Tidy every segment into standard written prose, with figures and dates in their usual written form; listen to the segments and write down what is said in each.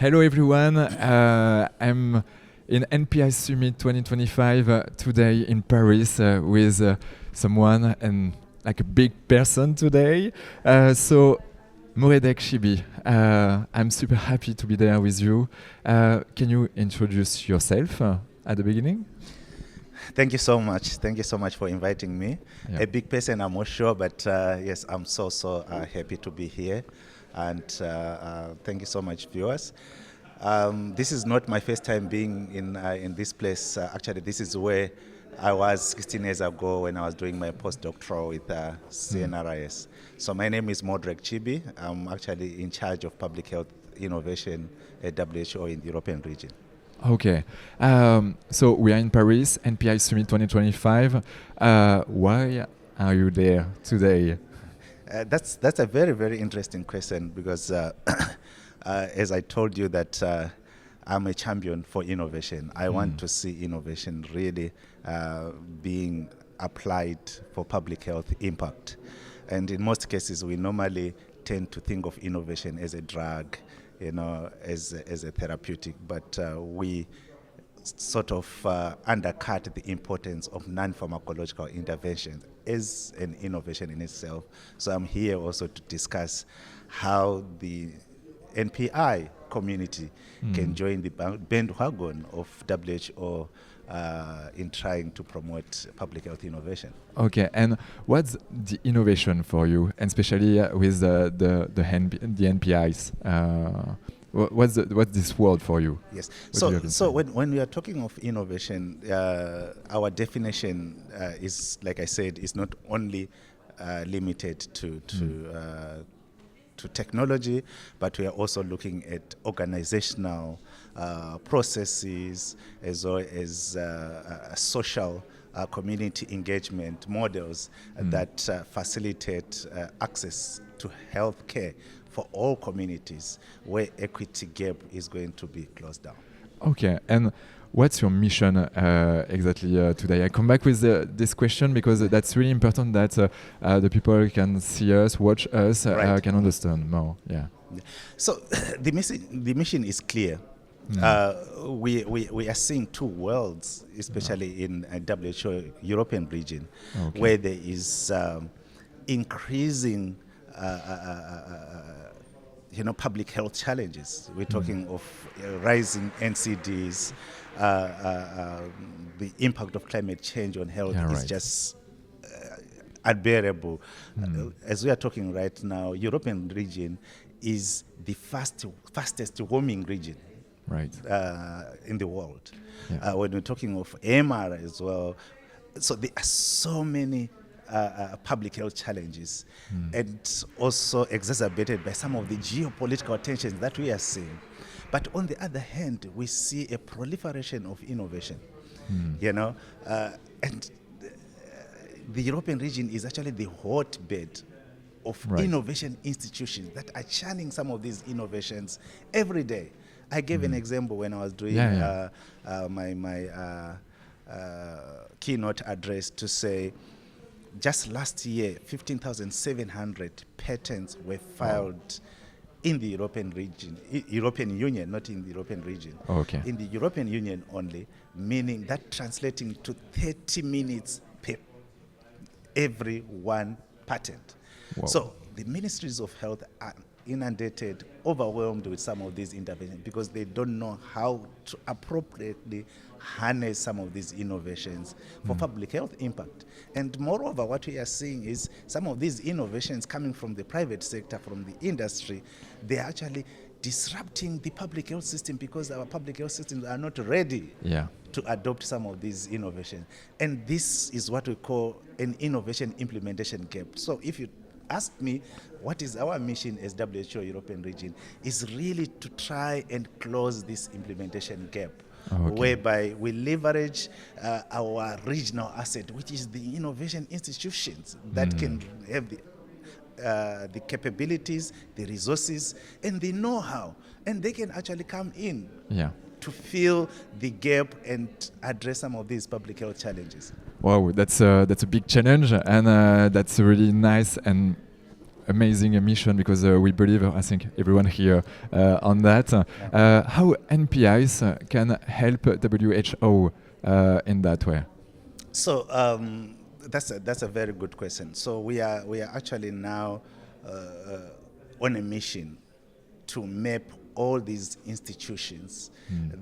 Hello everyone, I'm in NPIS Summit 2025 today in Paris with someone and like a big person today. So Moredreck Chibi, I'm super happy to be there with you. Can you introduce yourself at the beginning? Thank you so much. Thank you so much for inviting me. Yeah. A big person, I'm not sure, but yes, I'm so happy to be here. And thank you so much, viewers. This is not my first time being in this place. Actually, this is where I was 16 years ago when I was doing my postdoctoral with CNRIS. So my name is Moredreck Chibi. I'm actually in charge of public health innovation at WHO in the European region. Okay, so we are in Paris, NPIS Summit 2025. Why are you there today? That's a very, very interesting question because as I told you that I'm a champion for innovation. I want to see innovation really being applied for public health impact. And in most cases, we normally tend to think of innovation as a drug, as a therapeutic, but we sort of undercut the importance of non-pharmacological interventions as an innovation in itself. So I'm here also to discuss how the NPI community can join the bandwagon of WHO in trying to promote public health innovation. Okay, and what's the innovation for you, and especially with the NPIs? What's this word for you? Yes. So when we are talking of innovation, our definition is, like I said, is not only limited to technology, but we are also looking at organizational processes as well as social community engagement models that facilitate access to health care for all communities where equity gap is going to be closed down. Okay, and what's your mission exactly today? I come back with this question because that's really important that the people can see us, watch us, Right. can understand more. Yeah. So the mission is clear. We are seeing two worlds, especially in WHO European region, where there is increasing public health challenges. We're talking of rising NCDs, the impact of climate change on health is just unbearable. As we are talking right now, European region is the fastest warming region in the world. Yeah. When we're talking of MR as well, so there are so many public health challenges, and also exacerbated by some of the geopolitical tensions that we are seeing. But on the other hand, we see a proliferation of innovation, and the European region is actually the hotbed of innovation institutions that are churning some of these innovations every day. I gave an example when I was doing my keynote address to say, just last year, 15,700 patents were filed in the European region, European Union, not in the European region. Okay. In the European Union only, meaning that translating to 30 minutes per every one patent. Wow. So the ministries of health are inundated, overwhelmed with some of these interventions because they don't know how to appropriately harness some of these innovations for public health impact. And moreover, what we are seeing is some of these innovations coming from the private sector, from the industry, they are actually disrupting the public health system because our public health systems are not ready to adopt some of these innovations. And this is what we call an innovation implementation gap. So if you ask me what is our mission as WHO European region, is really to try and close this implementation gap, whereby we leverage our regional asset, which is the innovation institutions that can have the capabilities, the resources, and the know-how, and they can actually come in to fill the gap and address some of these public health challenges. Wow, that's a big challenge, and that's really nice and amazing mission because we believe, I think everyone here on that. How NPIs can help WHO in that way? So that's a very good question. So we are actually now on a mission to map all these institutions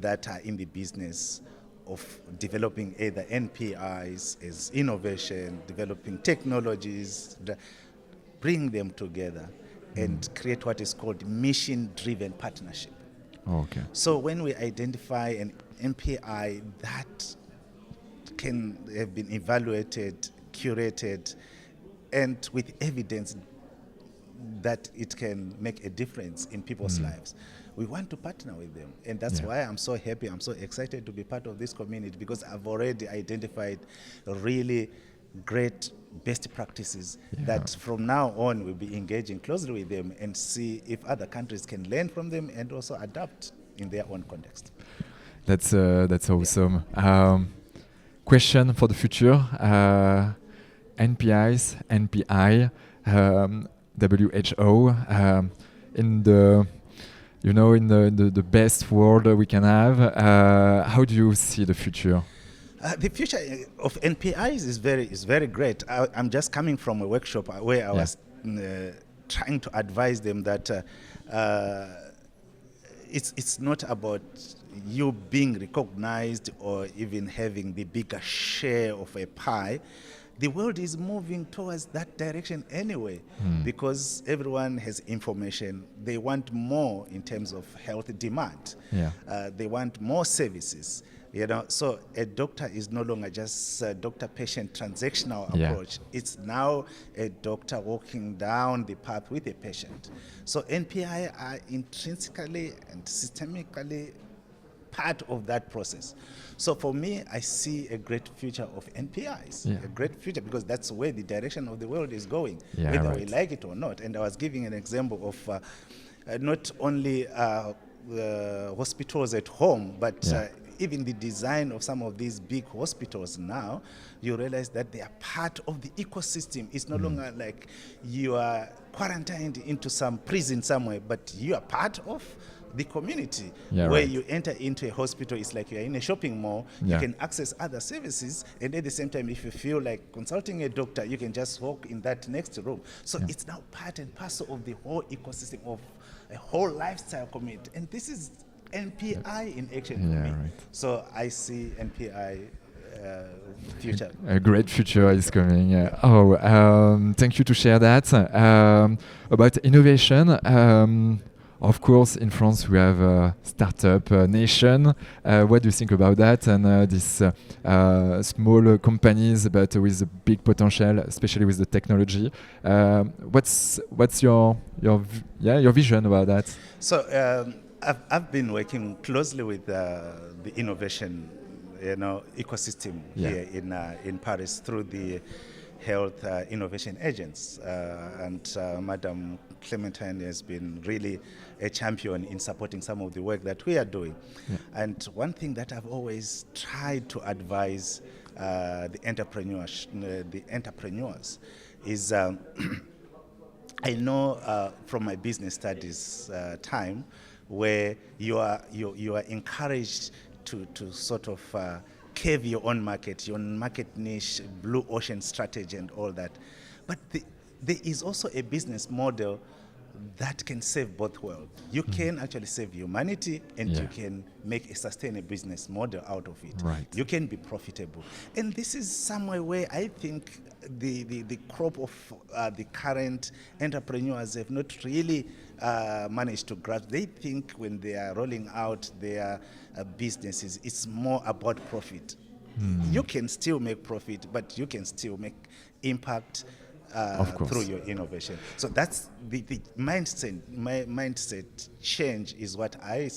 that are in the business of developing either NPIs as innovation, developing technologies, bring them together and create what is called mission-driven partnership. Okay. So when we identify an NPI that can have been evaluated, curated, and with evidence that it can make a difference in people's lives, we want to partner with them. And that's why I'm so happy, I'm so excited to be part of this community, because I've already identified really great best practices that from now on we'll be engaging closely with them and see if other countries can learn from them and also adapt in their own context. That's awesome. Question for the future: NPIs, NPI, WHO, in the the best world we can have. How do you see the future? The future of NPIs is very great. I'm just coming from a workshop where I was trying to advise them that it's not about you being recognized or even having the bigger share of a pie. The world is moving towards that direction anyway, because everyone has information. They want more in terms of health demand. They want more services. So a doctor is no longer just a doctor-patient transactional approach. It's now a doctor walking down the path with a patient. So NPI are intrinsically and systemically part of that process. So for me, I see a great future of NPIs, a great future, because that's where the direction of the world is going, whether we like it or not. And I was giving an example of not only hospitals at home, but even the design of some of these big hospitals now, you realize that they are part of the ecosystem. It's no longer like you are quarantined into some prison somewhere, but you are part of the community. Where you enter into a hospital, it's like you're in a shopping mall. You can access other services, and at the same time, if you feel like consulting a doctor, you can just walk in that next room. So it's now part and parcel of the whole ecosystem of a whole lifestyle community. And this is NPI in action for me. So I see NPI future. A great future is coming. Thank you to share that. About innovation, of course, in France we have a startup nation. What do you think about that? And these small companies, but with a big potential, especially with the technology. What's your vision about that? So I've been working closely with the innovation, ecosystem here in Paris through the health innovation agents, and Madam Clementine has been really a champion in supporting some of the work that we are doing. And one thing that I've always tried to advise the entrepreneurs is I know from my business studies time, where you are encouraged to sort of carve your own market niche, blue ocean strategy and all that. But there is also a business model that can save both worlds. You can actually save humanity, and you can make a sustainable business model out of it. You can be profitable. And this is somewhere where I think the crop of the current entrepreneurs have not really managed to grasp. They think when they are rolling out their businesses, it's more about profit. You can still make profit, but you can still make impact through your innovation. So that's the mindset. My mindset change is what I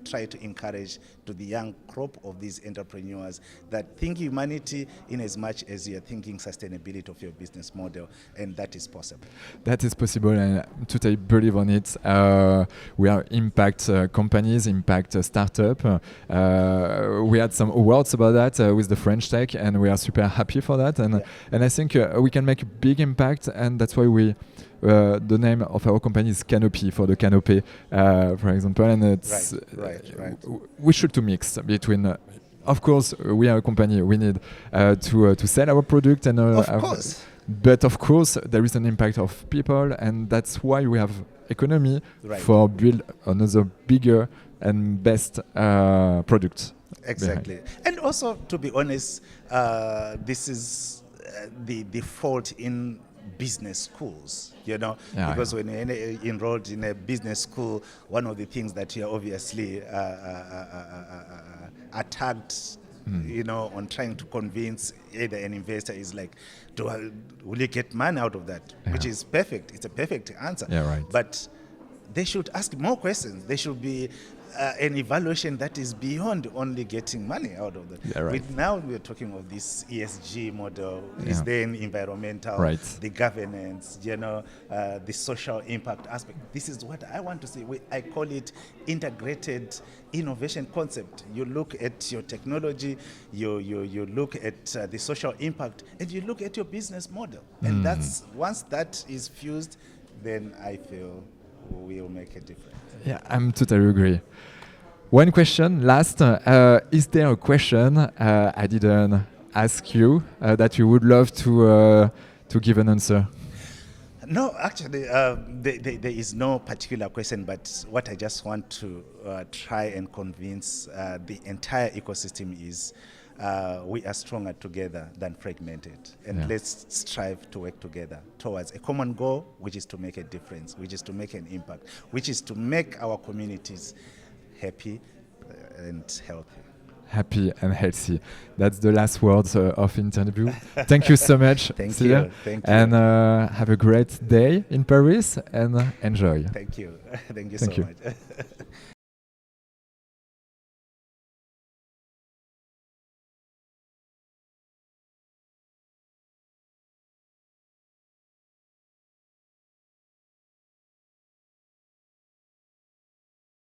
try to encourage to the young crop of these entrepreneurs, that think humanity in as much as you're thinking sustainability of your business model, and that is possible. That is possible, and totally believe on it. We are impact companies, impact startup. We had some awards about that with the French Tech, and we are super happy for that. And I think we can make a big impact, and that's why we the name of our company is Canopy for the canopy, for example, and it's Right. we should to mix between. Of course, we are a company. We need to sell our product, and Of course. but of course, there is an impact of people, and that's why we have economy Right. for build another bigger and best product. Exactly. And also, to be honest, this is the fault in business schools, because when you're enrolled in a business school, one of the things that you're obviously attacked, on trying to convince either an investor is like, will you get money out of that? Which is perfect. It's a perfect answer. Yeah, right. But they should ask more questions. There should be an evaluation that is beyond only getting money out of that. Yeah, right. Now we're talking of this ESG model. Is then environmental, Right. the governance, the social impact aspect. This is what I want to see. I call it integrated innovation concept. You look at your technology, you look at the social impact, and you look at your business model. And that's once that is fused, then I feel we'll make a difference. Yeah, I'm totally agree. One question, last. Is there a question I didn't ask you that you would love to give an answer? No, actually, there is no particular question, but what I just want to try and convince the entire ecosystem is we are stronger together than fragmented. And let's strive to work together towards a common goal, which is to make a difference, which is to make an impact, which is to make our communities happy and healthy. Happy and healthy. That's the last words of interview. Thank you so much. Thank Celia. you. Thank you. And have a great day in Paris and enjoy. Thank you. Thank you Thank so you. much.